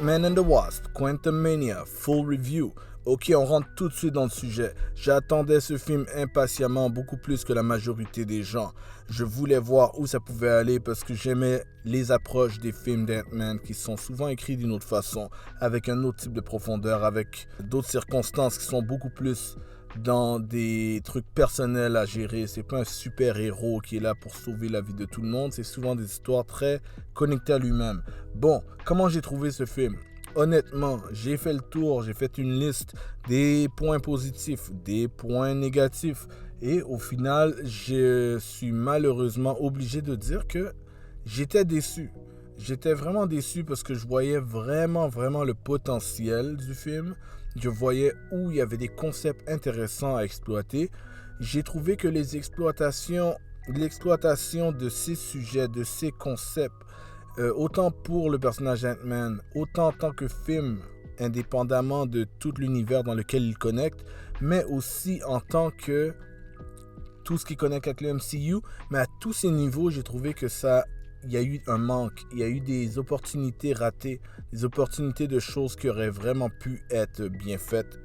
Ant-Man and the Wasp, Quantumania, full review. Ok, on rentre tout de suite dans le sujet. J'attendais ce film impatiemment, beaucoup plus que la majorité des gens. Je voulais voir où ça pouvait aller parce que j'aimais les approches des films d'Ant-Man qui sont souvent écrits d'une autre façon, avec un autre type de profondeur, avec d'autres circonstances qui sont beaucoup plus dans des trucs personnels à gérer. C'est pas un super-héros qui est là pour sauver la vie de tout le monde. C'est souvent des histoires très connectées à lui-même. Bon, comment j'ai trouvé ce film ? Honnêtement, j'ai fait le tour, j'ai fait une liste des points positifs, des points négatifs. Et au final, je suis malheureusement obligé de dire que j'étais déçu. J'étais vraiment déçu parce que je voyais vraiment le potentiel du film. Je voyais où il y avait des concepts intéressants à exploiter. J'ai trouvé que l'exploitation de ces sujets, de ces concepts, autant pour le personnage Ant-Man, autant en tant que film, indépendamment de tout l'univers dans lequel il connecte, mais aussi en tant que tout ce qui connecte avec le MCU, mais à tous ces niveaux, j'ai trouvé que il y a eu un manque, il y a eu des opportunités ratées, des opportunités de choses qui auraient vraiment pu être bien faites.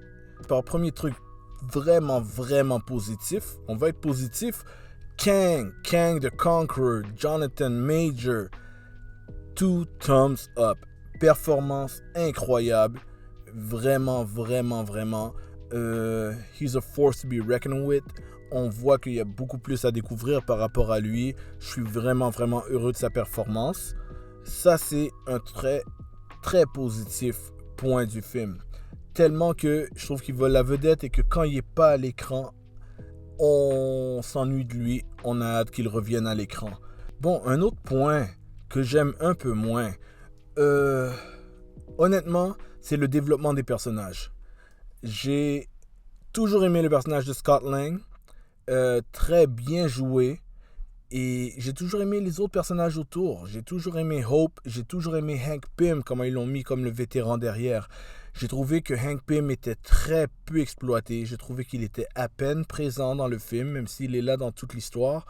Par premier truc vraiment positif, on va être positif, Kang the Conqueror, Jonathan Major, 2 thumbs up. Performance incroyable. Vraiment. He's a force to be reckoned with. On voit qu'il y a beaucoup plus à découvrir par rapport à lui. Je suis vraiment heureux de sa performance. Ça, c'est un très positif point du film. Tellement que je trouve qu'il vole la vedette et que quand il n'est pas à l'écran, on s'ennuie de lui. On a hâte qu'il revienne à l'écran. Bon, un autre point que j'aime un peu moins, honnêtement, c'est le développement des personnages. J'ai toujours aimé le personnage de Scott Lang, très bien joué, et j'ai toujours aimé les autres personnages autour. J'ai toujours aimé Hope, j'ai toujours aimé Hank Pym, comment ils l'ont mis comme le vétéran derrière. J'ai trouvé que Hank Pym était très peu exploité, j'ai trouvé qu'il était à peine présent dans le film, même s'il est là dans toute l'histoire.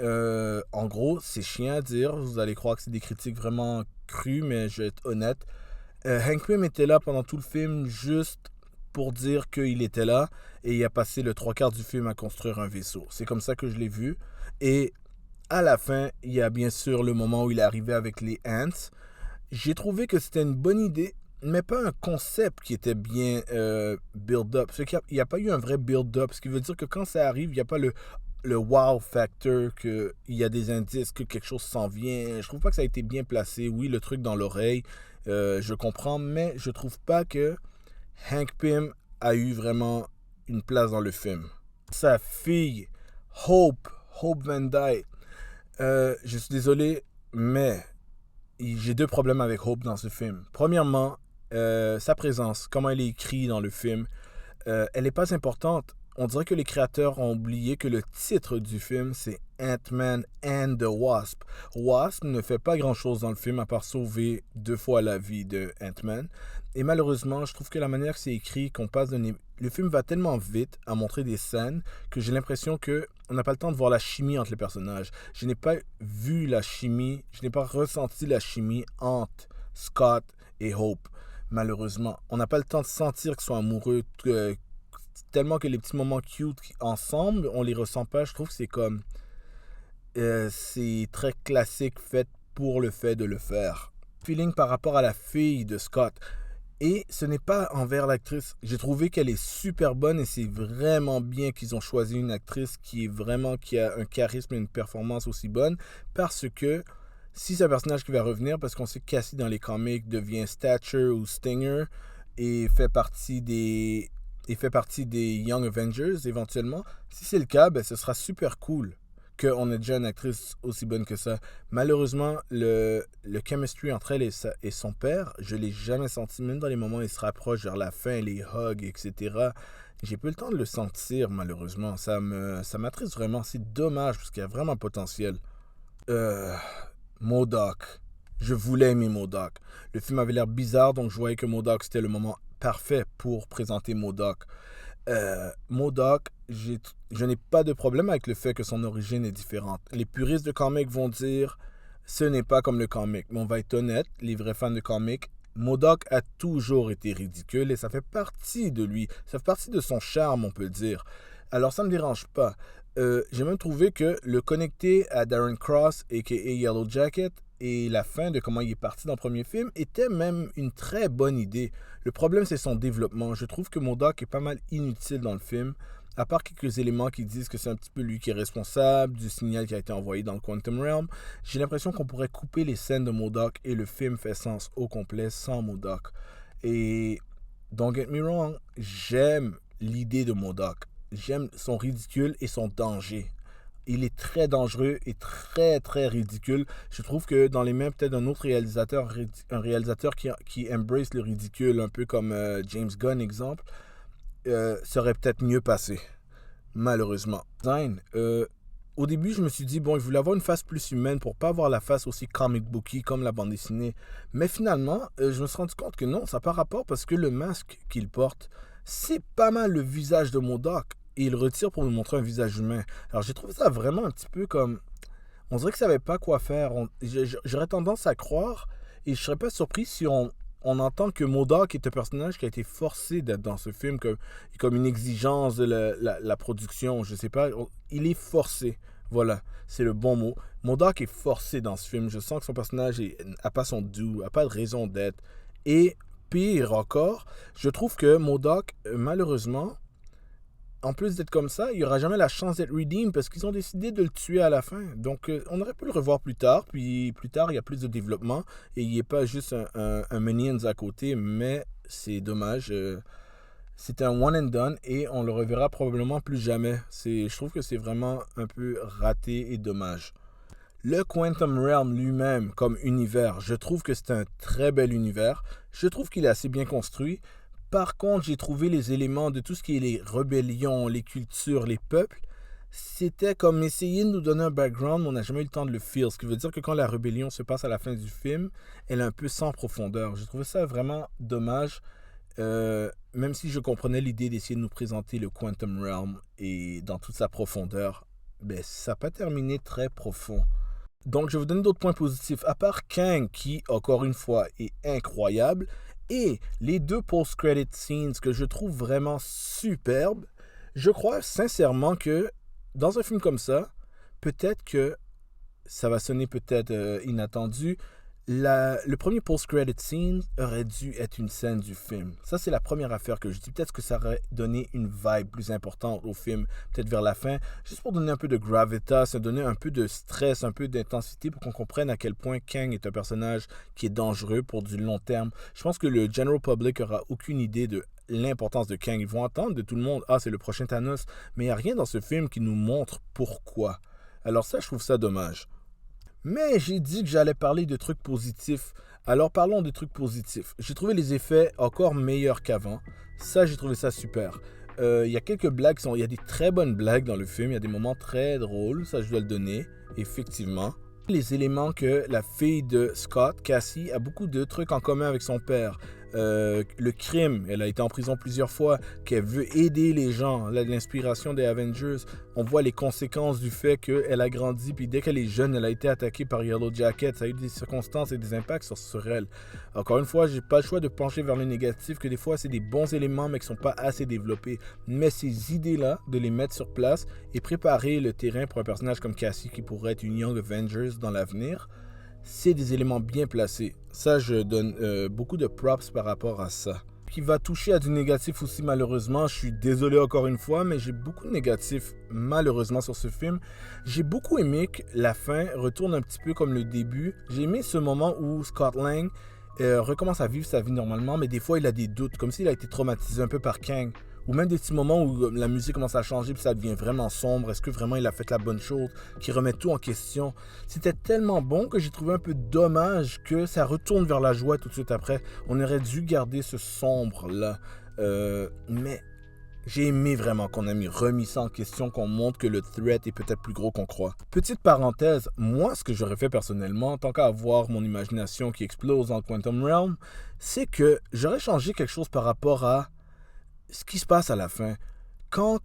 En gros, c'est chiant à dire, vous allez croire que c'est des critiques vraiment crues, mais je vais être honnête. Hank Pym était là pendant tout le film juste pour dire qu'il était là, et il a passé le 3/4 du film à construire un vaisseau. C'est comme ça que je l'ai vu. Et à la fin, il y a bien sûr le moment où il est arrivé avec les Ants. J'ai trouvé que c'était une bonne idée, mais pas un concept qui était bien build-up. Il n'y a pas eu un vrai build-up, ce qui veut dire que quand ça arrive, il n'y a pas le wow factor, qu'il y a des indices, que quelque chose s'en vient. Je trouve pas que ça a été bien placé. Oui, le truc dans l'oreille, je comprends, mais je trouve pas que Hank Pym a eu vraiment une place dans le film. Sa fille, Hope Van Dyne, je suis désolé, mais j'ai 2 problèmes avec Hope dans ce film. Premièrement, sa présence, comment elle est écrite dans le film, elle n'est pas importante. On dirait que les créateurs ont oublié que le titre du film, c'est Ant-Man and the Wasp. Wasp ne fait pas grand-chose dans le film à part sauver 2 fois la vie de Ant-Man. Et malheureusement, je trouve que la manière que c'est écrit, le film va tellement vite à montrer des scènes que j'ai l'impression qu'on n'a pas le temps de voir la chimie entre les personnages. Je n'ai pas vu la chimie, je n'ai pas ressenti la chimie entre Scott et Hope. Malheureusement, on n'a pas le temps de sentir qu'ils sont amoureux, tellement que les petits moments cute ensemble, on les ressent pas. Je trouve que c'est comme c'est très classique, fait pour le fait de le faire. Feeling par rapport à la fille de Scott, et ce n'est pas envers l'actrice. J'ai trouvé qu'elle est super bonne et c'est vraiment bien qu'ils ont choisi une actrice qui a un charisme et une performance aussi bonne, parce que si c'est un personnage qui va revenir, parce qu'on sait que Cassie dans les comics devient Stature ou Stinger et fait partie des Young Avengers éventuellement. Si c'est le cas, ce sera super cool qu'on ait déjà une actrice aussi bonne que ça. Malheureusement, le chemistry entre elle et son père, je l'ai jamais senti, même dans les moments où ils se rapprochent vers la fin, les hugs, etc. J'ai pas eu le temps de le sentir, malheureusement. Ça m'attriste vraiment. C'est dommage, parce qu'il y a vraiment un potentiel. MODOK. Je voulais aimer MODOK. Le film avait l'air bizarre, donc je voyais que MODOK, c'était le moment parfait pour présenter MODOK. MODOK, je n'ai pas de problème avec le fait que son origine est différente. Les puristes de comics vont dire ce n'est pas comme le comic, mais on va être honnête, les vrais fans de comics MODOK a toujours été ridicule et ça fait partie de lui. Ça fait partie de son charme, on peut dire. Alors, ça ne me dérange pas. J'ai même trouvé que le connecter à Darren Cross, a.k.a. Yellow Jacket, et la fin de comment il est parti dans le premier film était même une très bonne idée. Le problème, c'est son développement. Je trouve que MODOK est pas mal inutile dans le film, à part quelques éléments qui disent que c'est un petit peu lui qui est responsable du signal qui a été envoyé dans le Quantum Realm. J'ai l'impression qu'on pourrait couper les scènes de MODOK et le film fait sens au complet sans MODOK. Et don't get me wrong, j'aime l'idée de MODOK. J'aime son ridicule et son danger. Il est très dangereux et très très ridicule. Je trouve que dans les mains peut-être d'un autre réalisateur, un réalisateur qui embrace le ridicule, un peu comme James Gunn, exemple, serait peut-être mieux passé, malheureusement. Au début, je me suis dit, bon, il voulait avoir une face plus humaine pour pas avoir la face aussi comic booky comme la bande dessinée. Mais finalement, je me suis rendu compte que non, ça n'a pas rapport parce que le masque qu'il porte, c'est pas mal le visage de MODOK. Et il retire pour nous montrer un visage humain. Alors j'ai trouvé ça vraiment un petit peu comme... On dirait qu'ils ne savaient pas quoi faire. J'aurais tendance à croire, et je ne serais pas surpris si on entend que MODOK est un personnage qui a été forcé d'être dans ce film, comme une exigence de la production, je ne sais pas. Il est forcé. Voilà, c'est le bon mot. MODOK est forcé dans ce film. Je sens que son personnage n'a pas son due, n'a pas de raison d'être. Et pire encore, je trouve que MODOK, malheureusement... En plus d'être comme ça, il n'y aura jamais la chance d'être redeemed parce qu'ils ont décidé de le tuer à la fin. Donc, on aurait pu le revoir plus tard. Puis, plus tard, il y a plus de développement. Et il n'y a pas juste un Minions à côté. Mais c'est dommage. C'est un one and done. Et on le reverra probablement plus jamais. Je trouve que c'est vraiment un peu raté et dommage. Le Quantum Realm lui-même, comme univers, je trouve que c'est un très bel univers. Je trouve qu'il est assez bien construit. Par contre, j'ai trouvé les éléments de tout ce qui est les rébellions, les cultures, les peuples. C'était comme essayer de nous donner un background, mais on n'a jamais eu le temps de le faire. Ce qui veut dire que quand la rébellion se passe à la fin du film, elle est un peu sans profondeur. J'ai trouvé ça vraiment dommage, même si je comprenais l'idée d'essayer de nous présenter le Quantum Realm et dans toute sa profondeur, ben, ça n'a pas terminé très profond. Donc, je vais vous donner d'autres points positifs. À part Kang, qui, encore une fois, est incroyable, et les deux post-credit scenes que je trouve vraiment superbes, je crois sincèrement que dans un film comme ça, peut-être que ça va sonner peut-être inattendu, le premier post-credit scene aurait dû être une scène du film. Ça, c'est la première affaire que je dis. Peut-être que ça aurait donné une vibe plus importante au film, peut-être vers la fin, juste pour donner un peu de gravitas, donner un peu de stress, un peu d'intensité pour qu'on comprenne à quel point Kang est un personnage qui est dangereux pour du long terme. Je pense que le general public aura aucune idée de l'importance de Kang. Ils vont attendre de tout le monde, ah, c'est le prochain Thanos, mais il n'y a rien dans ce film qui nous montre pourquoi. Alors ça, je trouve ça dommage. Mais j'ai dit que j'allais parler de trucs positifs. Alors parlons de trucs positifs. J'ai trouvé les effets encore meilleurs qu'avant. Ça, j'ai trouvé ça super. Il y a quelques blagues, il y a des très bonnes blagues dans le film. Il y a des moments très drôles, ça je dois le donner, effectivement. Les éléments que la fille de Scott, Cassie, a beaucoup de trucs en commun avec son père. Le crime, elle a été en prison plusieurs fois, qu'elle veut aider les gens, l'inspiration des Avengers. On voit les conséquences du fait qu'elle a grandi, puis dès qu'elle est jeune, elle a été attaquée par Yellow Jacket. Ça a eu des circonstances et des impacts sur elle. Encore une fois, j'ai pas le choix de pencher vers le négatif, que des fois c'est des bons éléments, mais qui sont pas assez développés. Mais ces idées-là, de les mettre sur place et préparer le terrain pour un personnage comme Cassie qui pourrait être une Young Avengers dans l'avenir, c'est des éléments bien placés. Ça, je donne beaucoup de props par rapport à ça. Qui va toucher à du négatif aussi, malheureusement. Je suis désolé encore une fois, mais j'ai beaucoup de négatifs, malheureusement, sur ce film. J'ai beaucoup aimé que la fin retourne un petit peu comme le début. J'ai aimé ce moment où Scott Lang recommence à vivre sa vie normalement, mais des fois, il a des doutes, comme s'il a été traumatisé un peu par Kang. Ou même des petits moments où la musique commence à changer puis ça devient vraiment sombre. Est-ce que vraiment il a fait la bonne chose? Qui remet tout en question. C'était tellement bon que j'ai trouvé un peu dommage que ça retourne vers la joie tout de suite après. On aurait dû garder ce sombre-là. Mais j'ai aimé vraiment qu'on ait remis ça en question, qu'on montre que le threat est peut-être plus gros qu'on croit. Petite parenthèse, moi ce que j'aurais fait personnellement, tant qu'à avoir mon imagination qui explose dans le Quantum Realm, c'est que j'aurais changé quelque chose par rapport à ce qui se passe à la fin. Quand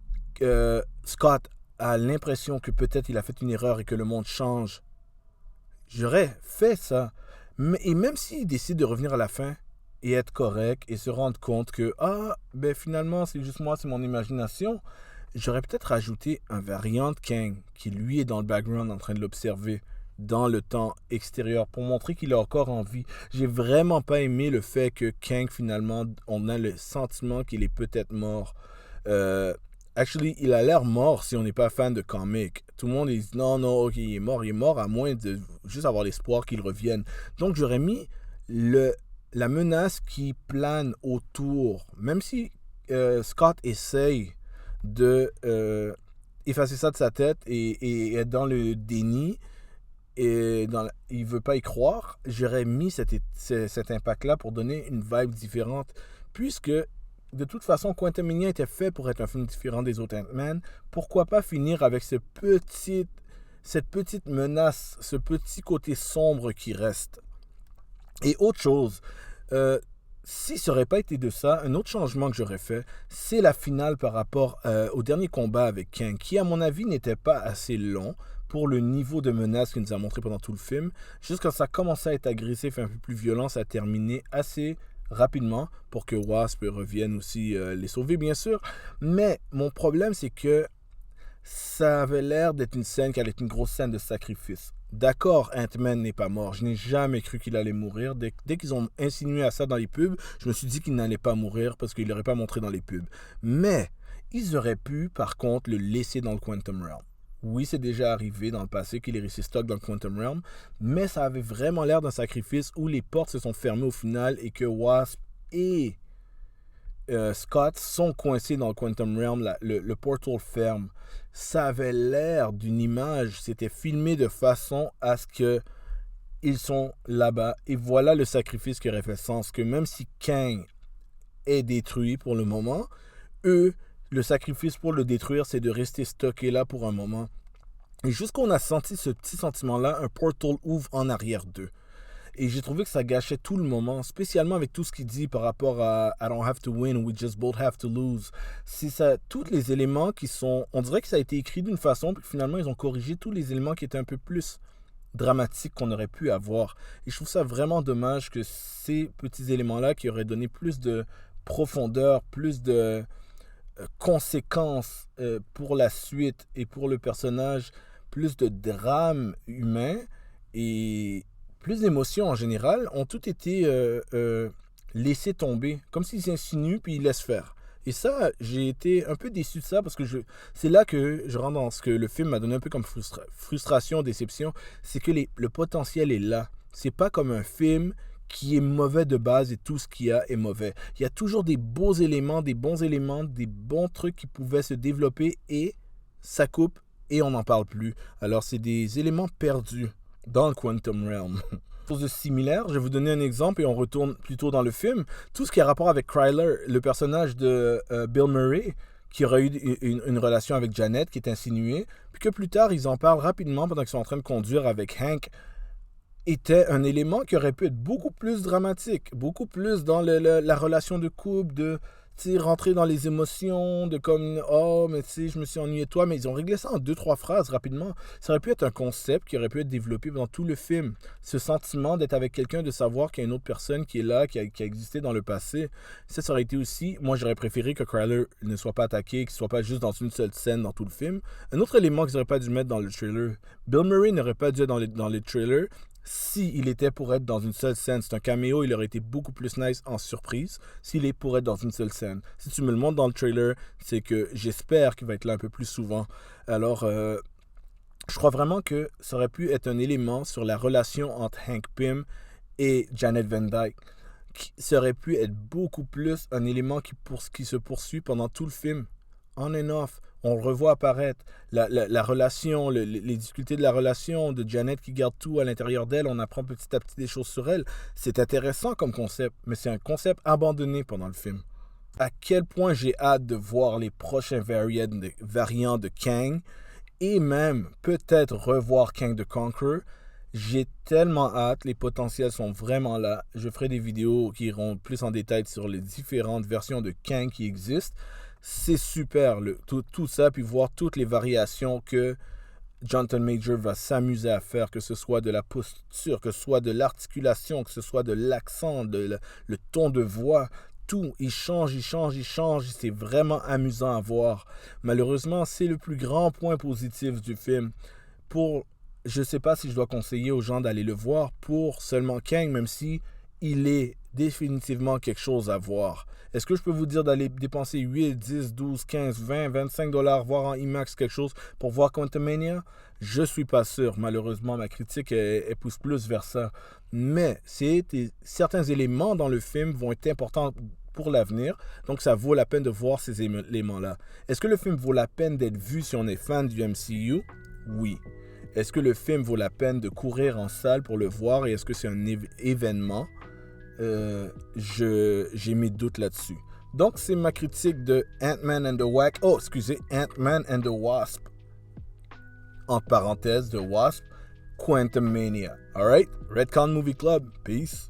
Scott a l'impression que peut-être il a fait une erreur et que le monde change, j'aurais fait ça. Et même s'il décide de revenir à la fin, et être correct et se rendre compte que, ben finalement, c'est juste moi, c'est mon imagination. J'aurais peut-être rajouté un variant de Kang qui, lui, est dans le background en train de l'observer dans le temps extérieur pour montrer qu'il a encore envie. J'ai vraiment pas aimé le fait que Kang, finalement, on a le sentiment qu'il est peut-être mort. Actually, il a l'air mort si on n'est pas fan de comics. Tout le monde dit non, non, ok, il est mort à moins de juste avoir l'espoir qu'il revienne. Donc j'aurais mis la menace qui plane autour, même si Scott essaye de effacer ça de sa tête et être dans le déni et il veut pas y croire, j'aurais mis cet impact-là pour donner une vibe différente, puisque de toute façon, Quantumania était fait pour être un film différent des autres Ant-Man. Pourquoi pas finir avec cette petite menace, ce petit côté sombre qui reste. Et autre chose, si ça n'aurait pas été de ça, un autre changement que j'aurais fait, c'est la finale par rapport au dernier combat avec Kang, qui à mon avis n'était pas assez long pour le niveau de menace qu'il nous a montré pendant tout le film. Juste quand ça commençait à être agressif et un peu plus violent, ça a terminé assez rapidement pour que Wasp revienne aussi les sauver, bien sûr. Mais mon problème, c'est que ça avait l'air d'être une scène qui allait être une grosse scène de sacrifice. D'accord, Ant-Man n'est pas mort. Je n'ai jamais cru qu'il allait mourir. Dès qu'ils ont insinué à ça dans les pubs, je me suis dit qu'il n'allait pas mourir parce qu'il n'aurait pas montré dans les pubs. Mais ils auraient pu, par contre, le laisser dans le Quantum Realm. Oui, c'est déjà arrivé dans le passé qu'il est resté stock dans le Quantum Realm, mais ça avait vraiment l'air d'un sacrifice où les portes se sont fermées au final et que Wasp et Scott sont coincés dans le Quantum Realm, le portal ferme. Ça avait l'air d'une image, c'était filmé de façon à ce que ils sont là-bas. Et voilà le sacrifice qui aurait fait sens, que même si Kang est détruit pour le moment, le sacrifice pour le détruire, c'est de rester stocké là pour un moment. Et jusqu'on a senti ce petit sentiment-là, un portal ouvre en arrière d'eux. Et j'ai trouvé que ça gâchait tout le moment, spécialement avec tout ce qu'il dit par rapport à I don't have to win, we just both have to lose. C'est ça, tous les éléments qui sont... On dirait que ça a été écrit d'une façon, puis finalement ils ont corrigé tous les éléments qui étaient un peu plus dramatiques qu'on aurait pu avoir. Et je trouve ça vraiment dommage que ces petits éléments-là qui auraient donné plus de profondeur, plus de conséquences pour la suite et pour le personnage, plus de drame humain et plus d'émotions en général, ont tout été laissés tomber, comme s'ils insinuent puis ils laissent faire. Et ça, j'ai été un peu déçu de ça parce que c'est là que je rentre dans ce que le film m'a donné un peu comme frustration, déception, c'est que le potentiel est là. C'est pas comme un film qui est mauvais de base et tout ce qu'il y a est mauvais. Il y a toujours des beaux éléments, des bons trucs qui pouvaient se développer et ça coupe et on n'en parle plus. Alors c'est des éléments perdus dans le Quantum Realm. Chose de similaire, je vais vous donner un exemple et on retourne plutôt dans le film. Tout ce qui a rapport avec Kryler, le personnage de Bill Murray, qui aurait eu une relation avec Janet, qui est insinuée, puis que plus tard, ils en parlent rapidement pendant qu'ils sont en train de conduire avec Hank, était un élément qui aurait pu être beaucoup plus dramatique, beaucoup plus dans la relation de couple, de rentrer dans les émotions, de comme oh mais tu sais je me suis ennuyé de toi, mais ils ont réglé ça en 2-3 phrases rapidement. Ça aurait pu être un concept qui aurait pu être développé dans tout le film, ce sentiment d'être avec quelqu'un, de savoir qu'il y a une autre personne qui est là, qui a existé dans le passé. Ça aurait été aussi, moi j'aurais préféré que Kryler ne soit pas attaqué, qu'il soit pas juste dans une seule scène dans tout le film. Un autre élément qu'ils n'auraient pas dû mettre dans le trailer, Bill Murray n'aurait pas dû être dans les trailers. S'il était pour être dans une seule scène, c'est un caméo, il aurait été beaucoup plus nice en surprise s'il est pour être dans une seule scène. Si tu me le montres dans le trailer, c'est que j'espère qu'il va être là un peu plus souvent. Alors, je crois vraiment que ça aurait pu être un élément sur la relation entre Hank Pym et Janet Van Dyne. Ça aurait pu être beaucoup plus un élément qui se poursuit pendant tout le film. On and off. On le revoit apparaître. La relation, les difficultés de la relation, de Janet qui garde tout à l'intérieur d'elle. On apprend petit à petit des choses sur elle. C'est intéressant comme concept, mais c'est un concept abandonné pendant le film. À quel point j'ai hâte de voir les prochains variants de Kang et même peut-être revoir Kang the Conqueror. J'ai tellement hâte, les potentiels sont vraiment là. Je ferai des vidéos qui iront plus en détail sur les différentes versions de Kang qui existent. C'est super, tout ça, puis voir toutes les variations que Jonathan Major va s'amuser à faire, que ce soit de la posture, que ce soit de l'articulation, que ce soit de l'accent, le ton de voix, tout, il change, c'est vraiment amusant à voir. Malheureusement, c'est le plus grand point positif du film. Je ne sais pas si je dois conseiller aux gens d'aller le voir pour seulement Kang, même si il est définitivement quelque chose à voir. Est-ce que je peux vous dire d'aller dépenser 8, 10, 12, 15, 20, 25 dollars, voir en IMAX quelque chose pour voir Quantumania? Je suis pas sûr. Malheureusement, ma critique elle pousse plus vers ça. Mais certains éléments dans le film vont être importants pour l'avenir. Donc, ça vaut la peine de voir ces éléments-là. Est-ce que le film vaut la peine d'être vu si on est fan du MCU? Oui. Est-ce que le film vaut la peine de courir en salle pour le voir et est-ce que c'est un événement? J'ai mes doutes là-dessus. Donc, c'est ma critique de Ant-Man and the Ant-Man and the Wasp. Entre parenthèses, The Wasp, Quantumania. Alright? Redcon Movie Club. Peace.